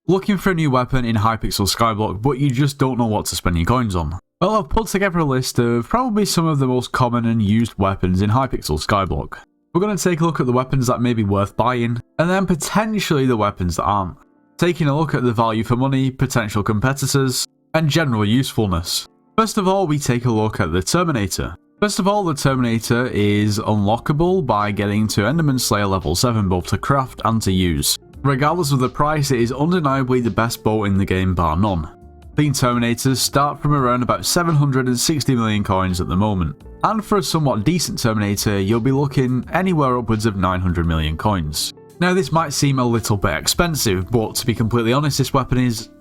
Looking for a new weapon in Hypixel Skyblock, but you just don't know what to spend your coins on? Well, I've put together a list of probably some of the most common and used weapons in Hypixel Skyblock. We're going to take a look at the weapons that may be worth buying, and then potentially the weapons that aren't. Taking a look at the value for money, potential competitors, and general usefulness. First of all, we take a look at the Terminator. First of all, the Terminator is unlockable by getting to Enderman Slayer level 7 both to craft and to use. Regardless of the price, it is undeniably the best bow in the game bar none. Clean Terminators start from around about 760 million coins at the moment, and for a somewhat decent Terminator you'll be looking anywhere upwards of 900 million coins. Now this might seem a little bit expensive, but to be completely honest, this weapon is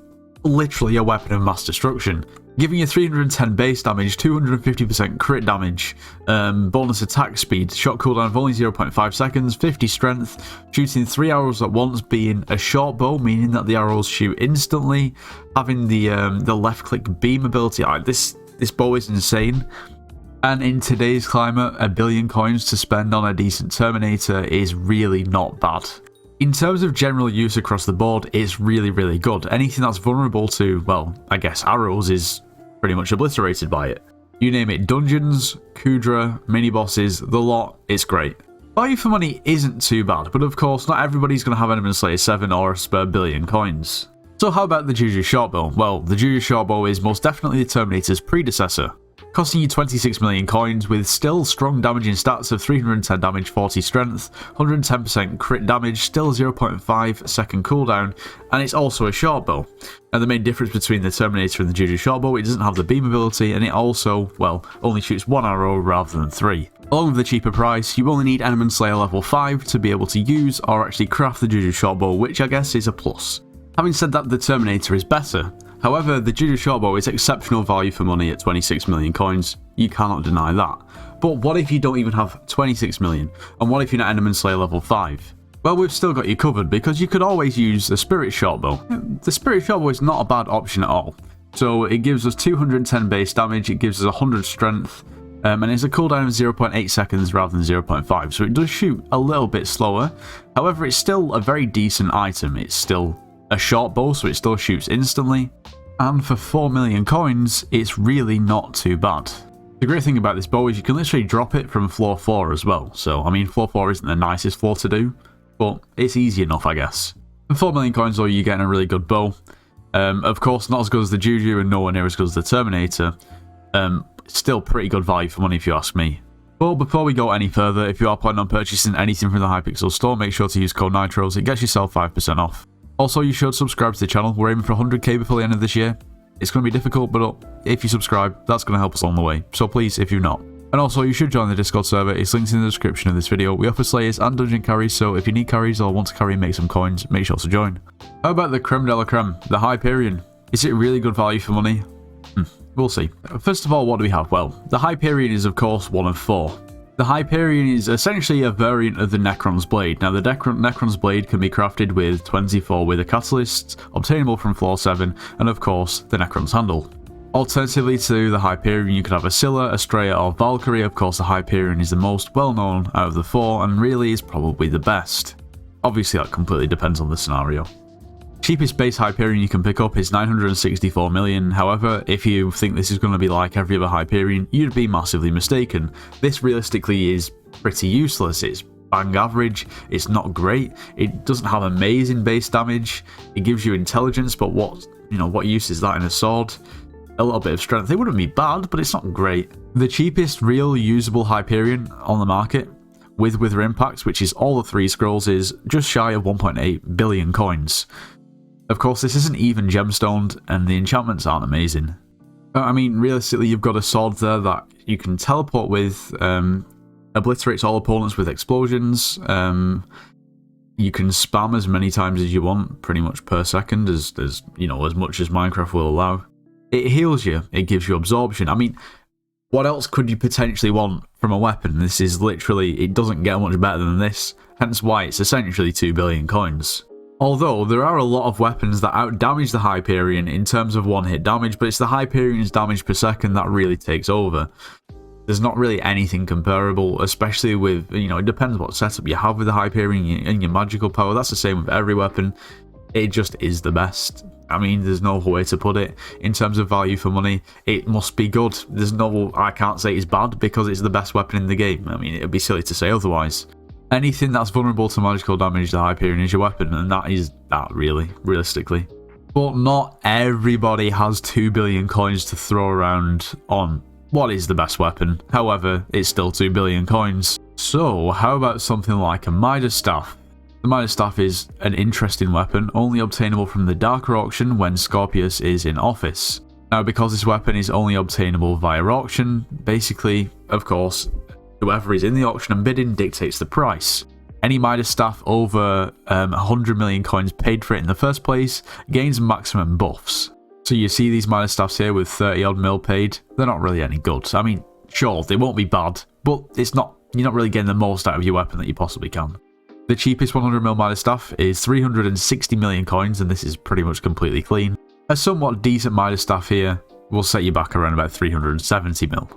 literally a weapon of mass destruction, giving you 310 base damage, 250% crit damage, bonus attack speed, shot cooldown of only 0.5 seconds, 50 strength, shooting 3 arrows at once, being a short bow, meaning that the arrows shoot instantly, having the left click beam ability. This bow is insane, and in today's climate, 1 billion coins to spend on a decent Terminator is really not bad. In terms of general use across the board, it's really, really good. Anything that's vulnerable to, well, I guess arrows is pretty much obliterated by it. You name it, dungeons, Kudra, mini-bosses, the lot, it's great. Value for money isn't too bad, but of course not everybody's going to have Enderman Slayer 7 or a spare billion coins. So how about the Juju Shortbow? Well, the Juju Shortbow is most definitely the Terminator's predecessor, costing you 26 million coins with still strong damaging stats of 310 damage, 40 strength, 110% crit damage, still 0.5 second cooldown, and it's also a short bow. And the main difference between the Terminator and the Juju Shortbow, it doesn't have the beam ability, and it also, well, only shoots 1 arrow rather than 3. Along with the cheaper price, you only need Enderman Slayer level 5 to be able to use or actually craft the Juju Shortbow, which I guess is a plus. Having said that, the Terminator is better. However, the Juju Shortbow is exceptional value for money at 26 million coins, you cannot deny that. But what if you don't even have 26 million? And what if you're not Enderman Slayer level 5? Well, we've still got you covered, because you could always use the Spirit Shortbow. The Spirit Shortbow is not a bad option at all. So it gives us 210 base damage, it gives us 100 strength, and it's a cooldown of 0.8 seconds rather than 0.5, so it does shoot a little bit slower. However, it's still a very decent item, it's still a short bow, so it still shoots instantly, and for 4 million coins, it's really not too bad. The great thing about this bow is you can literally drop it from floor 4 as well, so I mean floor 4 isn't the nicest floor to do, but it's easy enough I guess. For 4 million coins though, you're getting a really good bow. Of course not as good as the Juju and nowhere near as good as the Terminator. Still pretty good value for money if you ask me. But before we go any further, if you are planning on purchasing anything from the Hypixel store, make sure to use code NITROS, it gets yourself 5% off. Also, you should subscribe to the channel, we're aiming for 100k before the end of this year. It's going to be difficult, but if you subscribe, that's going to help us along the way, so please, if you're not. And also, you should join the Discord server, it's linked in the description of this video. We offer slayers and dungeon carries, so if you need carries or want to carry and make some coins, make sure to join. How about the creme de la creme, the Hyperion? Is it really good value for money? We'll see. First of all, what do we have? Well, the Hyperion is of course one of 4. The Hyperion is essentially a variant of the Necron's Blade. Now the Necron's Blade can be crafted with 24 Wither Catalysts, obtainable from floor 7, and of course the Necron's Handle. Alternatively to the Hyperion, you could have a Scylla, Astrea or Valkyrie. Of course the Hyperion is the most well known out of the 4 and really is probably the best. Obviously that completely depends on the scenario. Cheapest base Hyperion you can pick up is 964 million, however, if you think this is going to be like every other Hyperion, you'd be massively mistaken. This realistically is pretty useless, it's bang average, it's not great, it doesn't have amazing base damage, it gives you intelligence, but what use is that in a sword? A little bit of strength, it wouldn't be bad, but it's not great. The cheapest real usable Hyperion on the market, with Wither Impacts, which is all the 3 scrolls, is just shy of 1.8 billion coins. Of course, this isn't even gemstoned, and the enchantments aren't amazing. I mean, realistically, you've got a sword there that you can teleport with, obliterates all opponents with explosions, you can spam as many times as you want, pretty much per second, as much as Minecraft will allow. It heals you, it gives you absorption. I mean, what else could you potentially want from a weapon? This is literally, it doesn't get much better than this, hence why it's essentially 2 billion coins. Although, there are a lot of weapons that out-damage the Hyperion in terms of one-hit damage, but it's the Hyperion's damage per second that really takes over. There's not really anything comparable, especially with, it depends what setup you have with the Hyperion and your magical power. That's the same with every weapon. It just is the best. I mean, there's no other way to put it. In terms of value for money, it must be good. I can't say it's bad because it's the best weapon in the game. I mean, it'd be silly to say otherwise. Anything that's vulnerable to magical damage, the Hyperion is your weapon, and that is that, really, realistically. But not everybody has 2 billion coins to throw around on what is the best weapon. However, it's still 2 billion coins. So, how about something like a Midas Staff? The Midas Staff is an interesting weapon, only obtainable from the Darker Auction when Scorpius is in office. Now, because this weapon is only obtainable via auction, basically, of course, whoever is in the auction and bidding dictates the price. Any Midas Staff over 100 million coins paid for it in the first place gains maximum buffs. So you see these Midas Staffs here with 30 odd mil paid, they're not really any good. I mean, sure, they won't be bad, but you're not really getting the most out of your weapon that you possibly can. The cheapest 100 mil Midas Staff is 360 million coins, and this is pretty much completely clean. A somewhat decent Midas Staff here will set you back around about 370 mil.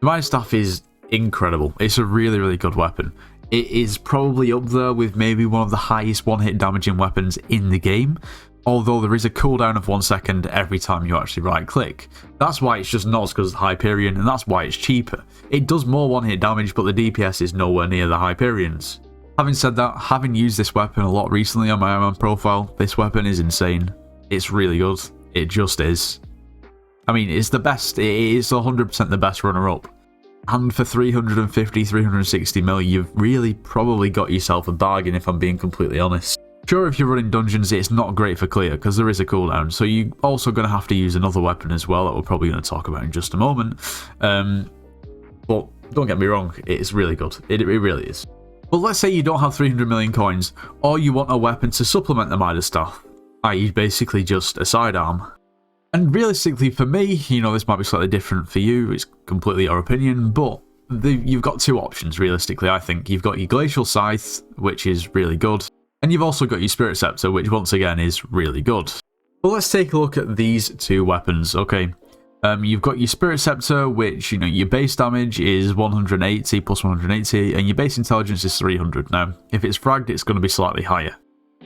The Midas Staff is incredible. It's a really, really good weapon. It is probably up there with maybe one of the highest one-hit damaging weapons in the game, although there is a cooldown of 1 second every time you actually right-click. That's why it's just not as good as the Hyperion, and that's why it's cheaper. It does more one-hit damage, but the DPS is nowhere near the Hyperion's. Having said that, having used this weapon a lot recently on my Iron Man profile, this weapon is insane. It's really good. It just is. I mean, it's the best. It is 100% the best runner-up. And for 350, 360 mil, you've really probably got yourself a bargain, if I'm being completely honest. Sure, if you're running dungeons, it's not great for clear, because there is a cooldown, so you're also going to have to use another weapon as well that we're probably going to talk about in just a moment. But don't get me wrong, it's really good. It really is. But let's say you don't have 300 million coins, or you want a weapon to supplement the Midas Staff, i.e. basically just a sidearm. And realistically for me, you know, this might be slightly different for you, it's completely your opinion, but you've got two options realistically, I think. You've got your Glacial Scythe, which is really good, and you've also got your Spirit Scepter, which once again is really good. But let's take a look at these two weapons, okay? You've got your Spirit Scepter, which, you know, your base damage is 180 plus 180, and your base intelligence is 300. Now, if it's fragged, it's going to be slightly higher.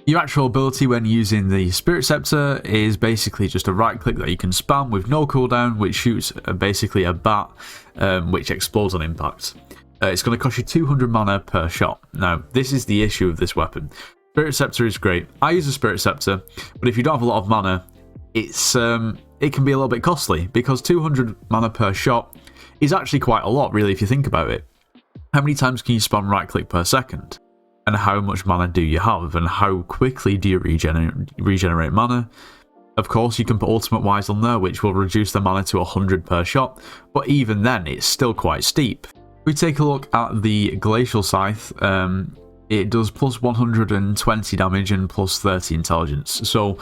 Your actual ability when using the Spirit Scepter is basically just a right click that you can spam with no cooldown, which shoots basically a bat, which explodes on impact. It's going to cost you 200 mana per shot. Now, this is the issue of this weapon. Spirit Scepter is great. I use a Spirit Scepter, but if you don't have a lot of mana, it can be a little bit costly, because 200 mana per shot is actually quite a lot, really, if you think about it. How many times can you spam right click per second? And how much mana do you have? And how quickly do you regenerate mana? Of course, you can put Ultimate Wise on there, which will reduce the mana to 100 per shot, but even then, it's still quite steep. If we take a look at the Glacial Scythe, it does plus 120 damage and plus 30 intelligence. So,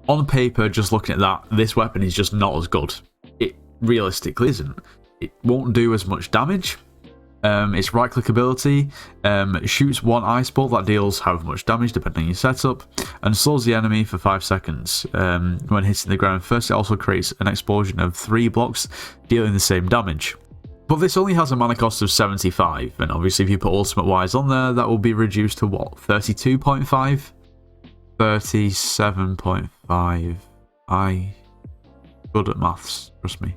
on paper, just looking at that, this weapon is just not as good. It realistically isn't. It won't do as much damage. Its right click ability shoots one ice ball that deals however much damage depending on your setup, and slows the enemy for 5 seconds when hitting the ground. First, it also creates an explosion of 3 blocks, dealing the same damage. But this only has a mana cost of 75, and obviously if you put Ultimate Wise on there, that will be reduced to what, 32.5? 37.5. I good at maths, trust me.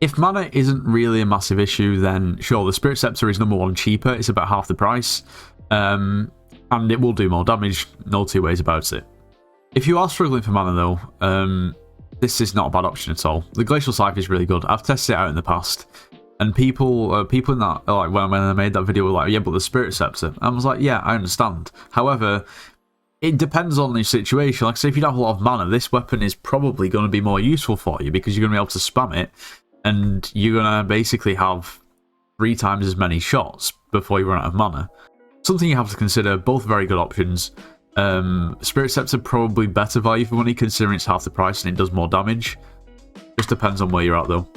If mana isn't really a massive issue, then sure, the Spirit Scepter is number one cheaper. It's about half the price, and it will do more damage, no two ways about it. If you are struggling for mana though, this is not a bad option at all. The Glacial Scythe is really good. I've tested it out in the past, and people in that, like when I made that video, were like, yeah, but the Spirit Scepter. I was like, yeah, I understand. However, it depends on the situation. Like I say, if you don't have a lot of mana, this weapon is probably going to be more useful for you, because you're going to be able to spam it, and you're going to basically have 3 times as many shots before you run out of mana. Something you have to consider, both very good options. Spirit Scepter probably better value for money, considering it's half the price and it does more damage. Just depends on where you're at though.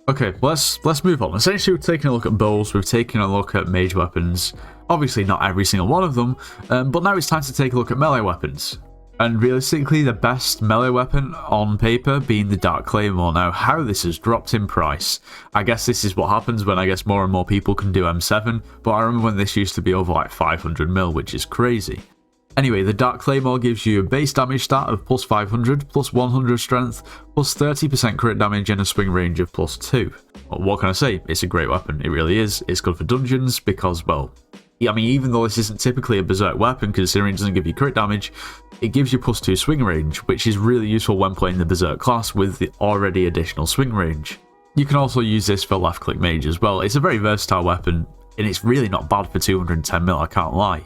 Okay, let's move on. Essentially, we've taken a look at bows, we've taken a look at mage weapons. Obviously not every single one of them, but now it's time to take a look at melee weapons. And realistically, the best melee weapon on paper being the Dark Claymore. Now, how this has dropped in price. I guess this is what happens when I guess more and more people can do M7, but I remember when this used to be over like 500 mil, which is crazy. Anyway, the Dark Claymore gives you a base damage stat of plus 500, plus 100 strength, plus 30% crit damage and a swing range of plus 2. Well, what can I say? It's a great weapon, it really is. It's good for dungeons because, well, I mean, even though this isn't typically a berserk weapon, considering it doesn't give you crit damage, it gives you plus 2 swing range, which is really useful when playing the berserk class with the already additional swing range. You can also use this for left click mage as well. It's a very versatile weapon, and it's really not bad for 210 mil, I can't lie.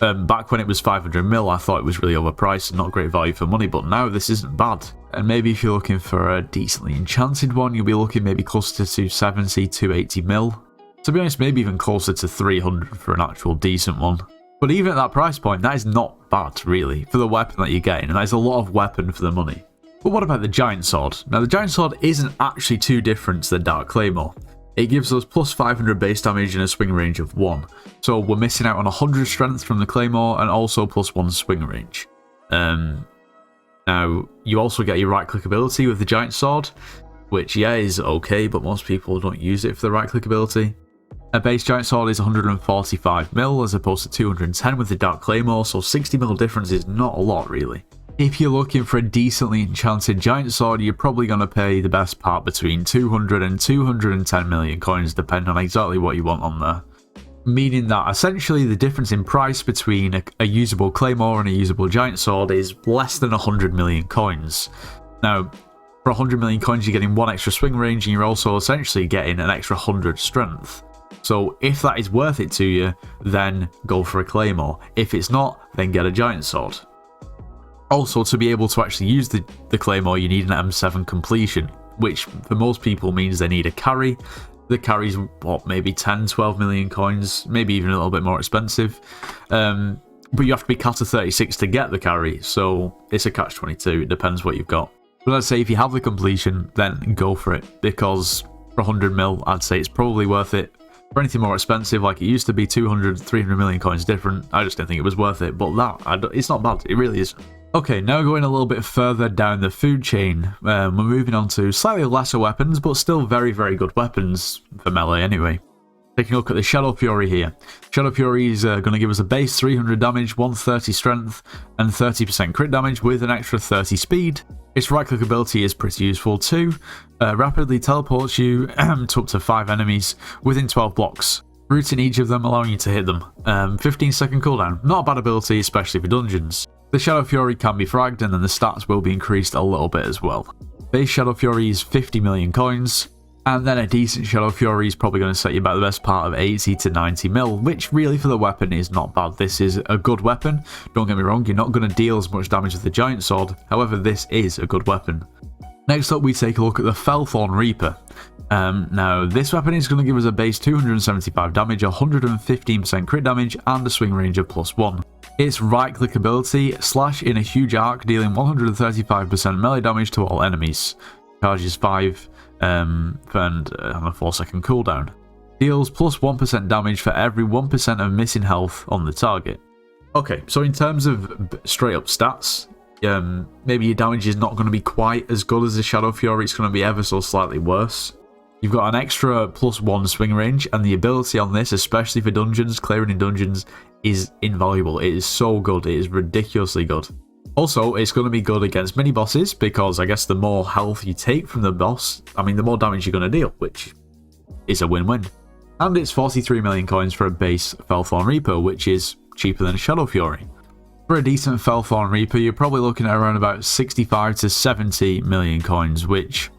Back when it was 500 mil, I thought it was really overpriced and not great value for money, but now this isn't bad. And maybe if you're looking for a decently enchanted one, you'll be looking maybe closer to 270, 280 mil. To be honest, maybe even closer to 300 for an actual decent one. But even at that price point, that is not bad, really, for the weapon that you're getting, and that is a lot of weapon for the money. But what about the Giant Sword? Now, the Giant Sword isn't actually too different to the Dark Claymore. It gives us plus 500 base damage and a swing range of 1. So we're missing out on 100 strength from the Claymore and also plus 1 swing range. Now, you also get your right click ability with the Giant Sword, which, yeah, is okay, but most people don't use it for the right click ability. A base Giant Sword is 145 mil as opposed to 210 with the Dark Claymore, so 60 mil difference is not a lot, really. If you're looking for a decently enchanted Giant Sword, you're probably going to pay the best part between 200 and 210 million coins, depending on exactly what you want on there. Meaning that essentially the difference in price between a usable Claymore and a usable Giant Sword is less than 100 million coins. Now, for 100 million coins, you're getting 1 extra swing range, and you're also essentially getting an extra 100 strength. So if that is worth it to you, then go for a Claymore. If it's not, then get a Giant Sword. Also, to be able to actually use the Claymore, you need an M7 completion, which for most people means they need a carry. The carry's, what, maybe 10, 12 million coins, maybe even a little bit more expensive. But you have to be Kata 36 to get the carry, so it's a catch-22, it depends what you've got. But I'd say if you have the completion, then go for it, because for 100 mil, I'd say it's probably worth it. For anything more expensive, like it used to be 200, 300 million coins different, I just didn't think it was worth it, but it's not bad, it really is. Okay, now going a little bit further down the food chain, we're moving on to slightly lesser weapons, but still very, very good weapons for melee anyway. Taking a look at the Shadow Fury here. Shadow Fury is going to give us a base 300 damage, 130 strength, and 30% crit damage with an extra 30 speed. Its right click ability is pretty useful too. Rapidly teleports you to up to 5 enemies within 12 blocks, routing each of them, allowing you to hit them. 15-second cooldown. Not a bad ability, especially for dungeons. The Shadow Fury can be fragged, and then the stats will be increased a little bit as well. Base Shadow Fury is 50 million coins, and then a decent Shadow Fury is probably going to set you back the best part of 80 to 90 mil, which really for the weapon is not bad. This is a good weapon, don't get me wrong, you're not going to deal as much damage with the Giant Sword, however this is a good weapon. Next up we take a look at the Felthorn Reaper. Now this weapon is going to give us a base 275 damage, 115% crit damage, and a swing range of +1. Its right click ability, slash in a huge arc, dealing 135% melee damage to all enemies. Charges 5 and on a 4-second cooldown. Deals +1% damage for every 1% of missing health on the target. Okay, so in terms of straight up stats, maybe your damage is not going to be quite as good as the Shadow Fury, it's going to be ever so slightly worse. You've got an extra +1 swing range, and the ability on this, especially for dungeons, clearing in dungeons, is invaluable. It is so good, it is ridiculously good. Also, it's going to be good against mini bosses, because I guess the more health you take from the boss, I mean the more damage you're going to deal, which is a win-win. And it's 43 million coins for a base Felthorn Reaper, which is cheaper than Shadow Fury. For a decent Felthorn Reaper, you're probably looking at around about 65 to 70 million coins, which,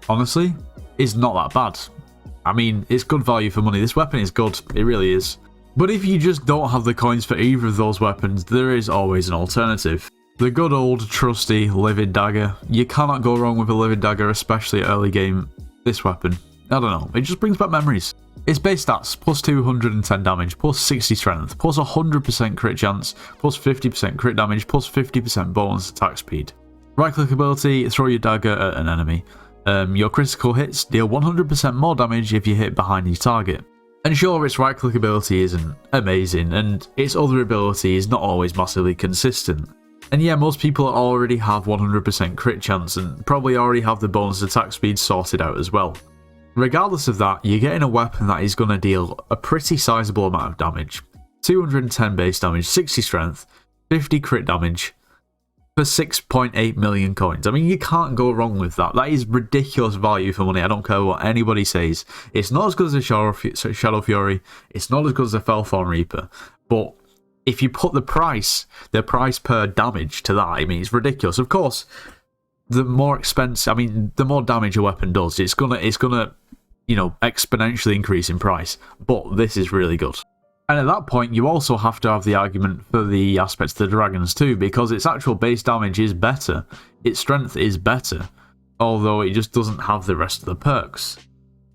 honestly, is not that bad. I mean, it's good value for money. This weapon is good, it really is. But if you just don't have the coins for either of those weapons, there is always an alternative. The good old trusty Livid Dagger. You cannot go wrong with a Livid Dagger, especially early game. This weapon, I don't know, it just brings back memories. Its base stats, plus 210 damage, plus 60 strength, plus 100% crit chance, plus 50% crit damage, plus 50% bonus attack speed. Right click ability, throw your dagger at an enemy. Your critical hits deal 100% more damage if you hit behind your target. And sure, its right click ability isn't amazing, and its other ability is not always massively consistent. And yeah, most people already have 100% crit chance and probably already have the bonus attack speed sorted out as well. Regardless of that, you're getting a weapon that is going to deal a pretty sizable amount of damage. 210 base damage, 60 strength, 50 crit damage for 6.8 million coins. I mean, you can't go wrong with that. That is ridiculous value for money. I don't care what anybody says. It's not as good as a Shadow Fury. It's not as good as a Felthorn Reaper. But if you put the price per damage to that, I mean, it's ridiculous. Of course, the more expensive, I mean, the more damage a weapon does, it's gonna, you know, exponentially increase in price. But this is really good. And at that point, you also have to have the argument for the aspects of the dragons too, because its actual base damage is better, its strength is better, although it just doesn't have the rest of the perks.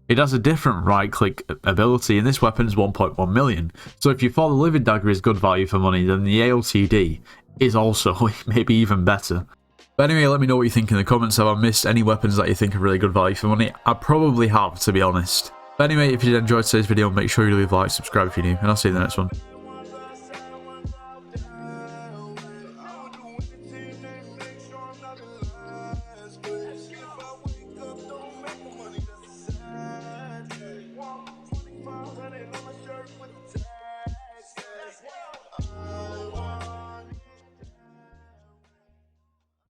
It has a different right-click ability, and this weapon's 1.1 million. So if you thought the Living Dagger is good value for money, then the AOTD is also maybe even better. But anyway, let me know what you think in the comments. Have I missed any weapons that you think are really good value for money? I probably have, to be honest. But anyway, if you did enjoy today's video, make sure you leave a like, subscribe if you're new, and I'll see you in the next one.